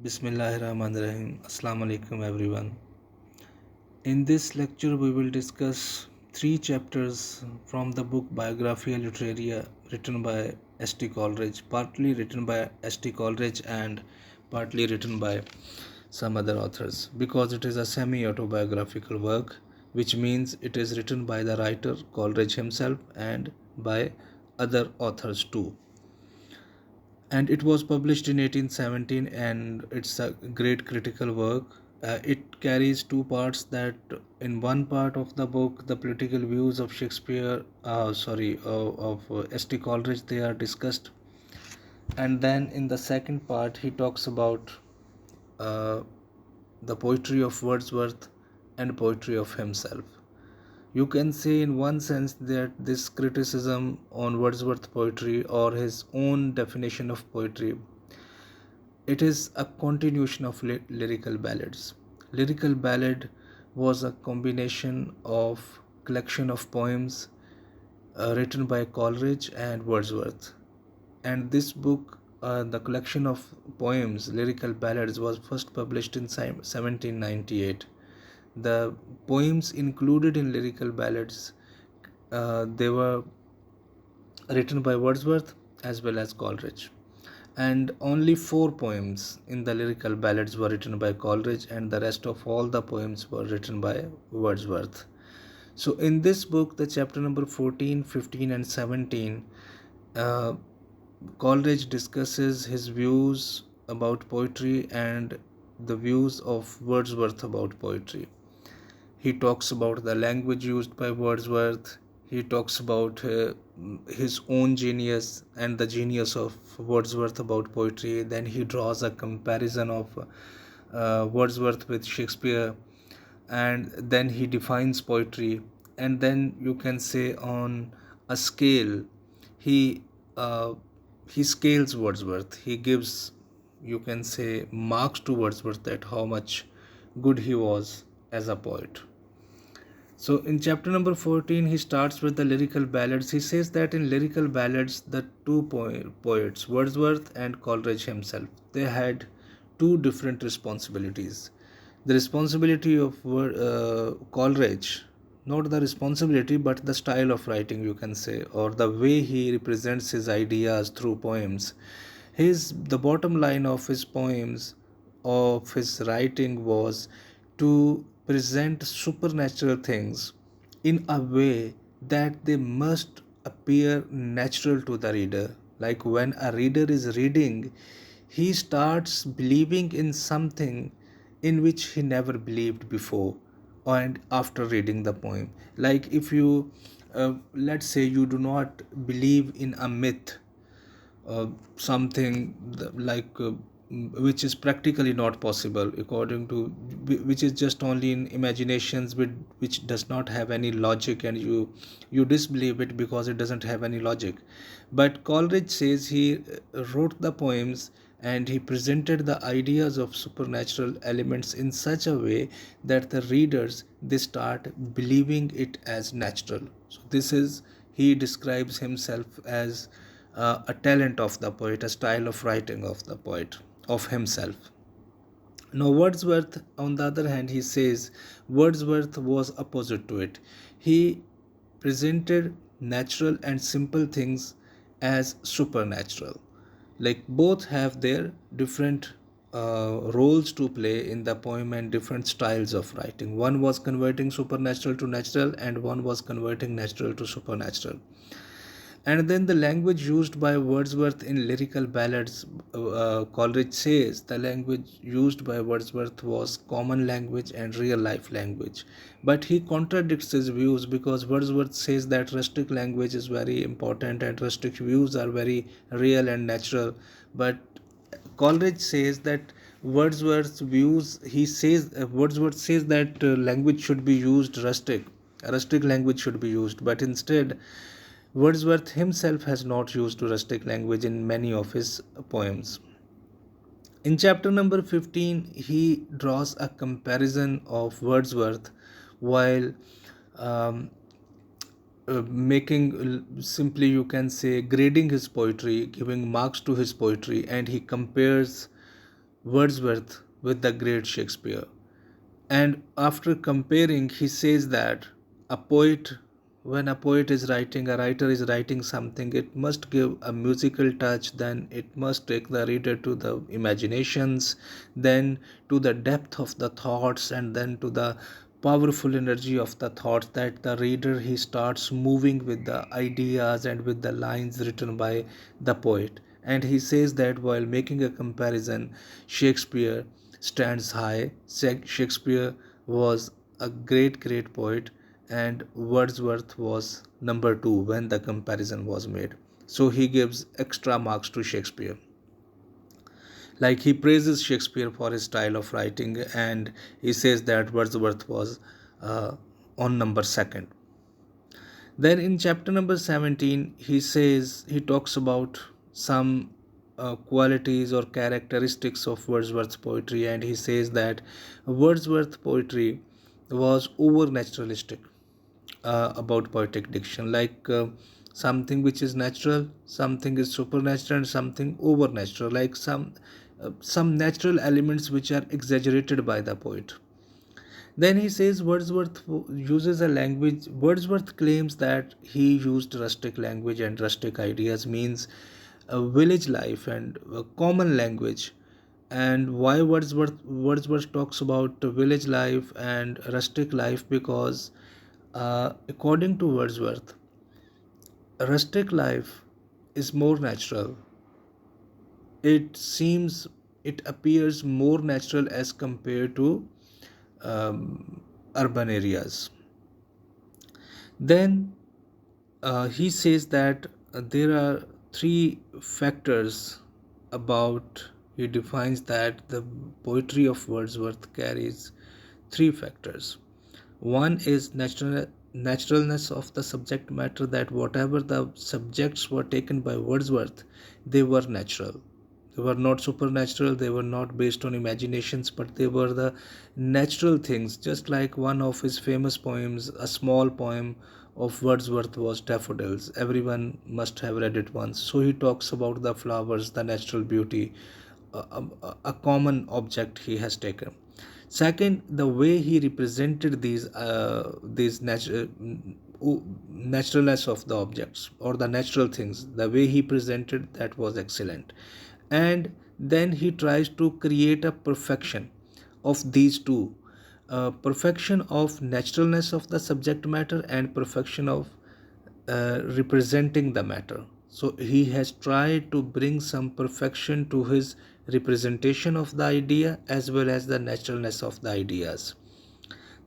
Bismillahirrahmanirrahim. Assalamu alaikum everyone. In this lecture we will discuss three chapters from the book Biographia Literaria written by S.T. Coleridge, partly written by S.T. Coleridge and partly written by some other authors, because it is a semi-autobiographical work, which means it is written by the writer Coleridge himself and by other authors too. And it was published in 1817, and it's a great critical work. It carries two parts. That in one part of the book, the political views of Shakespeare, of St. Coleridge, they are discussed, and then in the second part he talks about uh, the poetry of Wordsworth and poetry of himself. You can say, in one sense, that this criticism on Wordsworth poetry, or his own definition of poetry, it is a continuation of lyrical ballads. Lyrical ballad was a combination of collection of poems written by Coleridge and Wordsworth. And this book, the collection of poems, lyrical ballads, was first published in 1798. The poems included in lyrical ballads, they were written by Wordsworth as well as Coleridge. And only four poems in the lyrical ballads were written by Coleridge, and the rest of all the poems were written by Wordsworth. So, in this book, the chapter number 14, 15, and 17, uh, Coleridge discusses his views about poetry and the views of Wordsworth about poetry. He talks about the language used by Wordsworth. He talks about his own genius and the genius of Wordsworth about poetry. Then he draws a comparison of Wordsworth with Shakespeare, and then he defines poetry. And then you can say, on a scale, he uh, he scales Wordsworth. He gives, you can say, marks to Wordsworth that how much good he was as a poet. So in chapter number 14, he starts with the lyrical ballads. He says that in lyrical ballads, the two poets, Wordsworth and Coleridge himself, they had two different responsibilities. The responsibility of Coleridge, not the responsibility, but the style of writing, you can say, or the way he represents his ideas through poems. The bottom line of his poems, of his writing, was to present supernatural things in a way that they must appear natural to the reader. Like when a reader is reading, he starts believing in something in which he never believed before and after reading the poem. Like if you, let's say, you do not believe in a myth, something which is practically not possible, according to which is just only in imaginations, which does not have any logic, and you disbelieve it because it doesn't have any logic. But Coleridge says he wrote the poems, and he presented the ideas of supernatural elements in such a way that the readers, they start believing it as natural. So this is, he describes himself as a talent of the poet, a style of writing of the poet, of himself. Now, Wordsworth, on the other hand, he says Wordsworth was opposite to it. He presented natural and simple things as supernatural. Like both have their different roles to play in the poem and different styles of writing. One was converting supernatural to natural, and one was converting natural to supernatural. And then the language used by Wordsworth in lyrical ballads, Coleridge says the language used by Wordsworth was common language and real life language. But he contradicts his views, because Wordsworth says that rustic language is very important and rustic views are very real and natural. But Coleridge says that Wordsworth's views, he says, Wordsworth says that language should be used rustic. Rustic language should be used, but instead, Wordsworth himself has not used rustic language in many of his poems. In chapter number 15, he draws a comparison of Wordsworth while um, making, simply you can say, grading his poetry, giving marks to his poetry, and he compares Wordsworth with the great Shakespeare. And after comparing, he says that a poet, when a poet is writing, a writer is writing something, it must give a musical touch, then it must take the reader to the imaginations, then to the depth of the thoughts, and then to the powerful energy of the thoughts, that the reader he starts moving with the ideas and with the lines written by the poet. And he says that while making a comparison, Shakespeare stands high. Shakespeare was a great poet, and Wordsworth was number two when the comparison was made. So he gives extra marks to Shakespeare. Like, he praises Shakespeare for his style of writing, and he says that Wordsworth was on number second. Then in chapter number 17, he talks about some qualities or characteristics of Wordsworth's poetry, and he says that Wordsworth's poetry was over naturalistic about poetic diction, like something which is natural, something is supernatural, and something overnatural, like some natural elements which are exaggerated by the poet. Then he says Wordsworth uses a language. Wordsworth claims that he used rustic language, and rustic ideas means village life and common language. And why Wordsworth talks about village life and rustic life? Because according to Wordsworth, rustic life is more natural. It seems, it appears more natural as compared to urban areas. Then he says that there are three factors about, he defines that the poetry of Wordsworth carries three factors. One is naturalness of the subject matter, that whatever the subjects were taken by Wordsworth, they were natural. They were not supernatural, they were not based on imaginations, but they were the natural things. Just like one of his famous poems, a small poem of Wordsworth, was Daffodils. Everyone must have read it once. So he talks about the flowers, the natural beauty, a common object he has taken. Second, the way he represented these naturalness of the objects or the natural things, the way he presented that was excellent. And then he tries to create a perfection of these two, perfection of naturalness of the subject matter and perfection of representing the matter. So he has tried to bring some perfection to his representation of the idea as well as the naturalness of the ideas.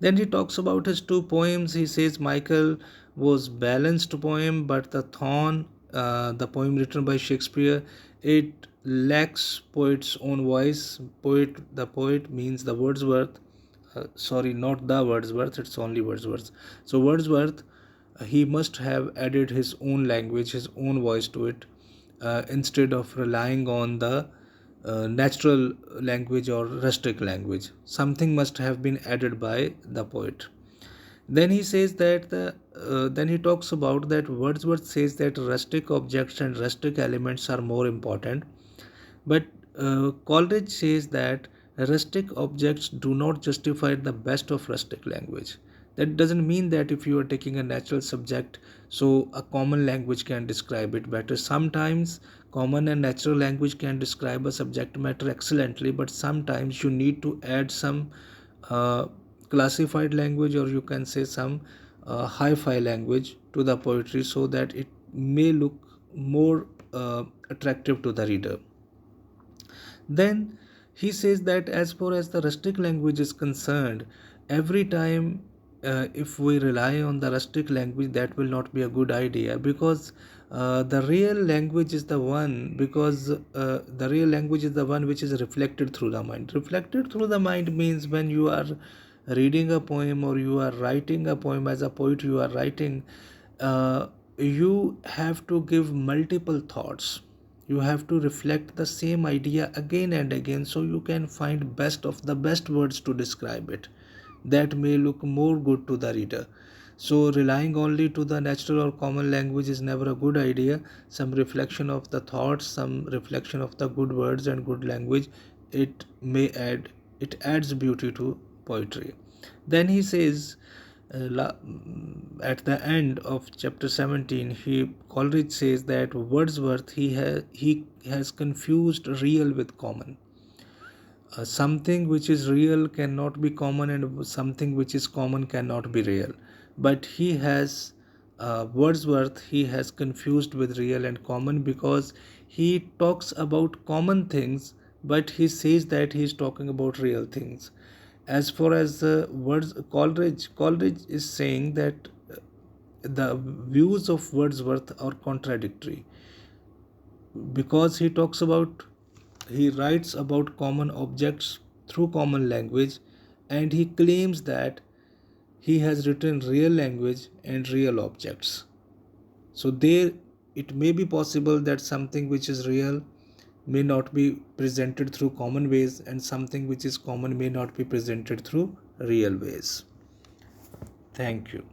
Then he talks about his two poems. He says Michael was balanced poem, but the Thorn, the poem written by Shakespeare, it lacks poet's own voice. The poet means the Wordsworth. Sorry, not the Wordsworth. It's only Wordsworth. So Wordsworth, he must have added his own language, his own voice to it, instead of relying on the natural language or rustic language. Something must have been added by the poet. Then he says that then he talks about that Wordsworth says that rustic objects and rustic elements are more important, but Coleridge says that rustic objects do not justify the best of rustic language. That doesn't mean that if you are taking a natural subject, so a common language can describe it better. Sometimes common and natural language can describe a subject matter excellently, but sometimes you need to add some uh, classified language, or you can say some hi-fi language to the poetry, so that it may look more attractive to the reader. Then he says that as far as the rustic language is concerned, every time if we rely on the rustic language, that will not be a good idea, because the real language is the one, because the real language is the one which is reflected through the mind. Reflected through the mind means when you are reading a poem or you are writing a poem, as a poet you are writing, you have to give multiple thoughts, you have to reflect the same idea again and again, so you can find best of the best words to describe it, that may look more good to the reader. So relying only to the natural or common language is never a good idea. Some reflection of the thoughts, some reflection of the good words and good language it adds beauty to poetry. Then he says, at the end of chapter 17, Coleridge says that Wordsworth he has confused real with common. Something which is real cannot be common, and something which is common cannot be real. But Wordsworth, he has confused with real and common, because he talks about common things, but he says that he is talking about real things. As far as words Coleridge is saying that the views of Wordsworth are contradictory, because he writes about common objects through common language, and he claims that he has written real language and real objects. So there, it may be possible that something which is real may not be presented through common ways, and something which is common may not be presented through real ways. Thank you.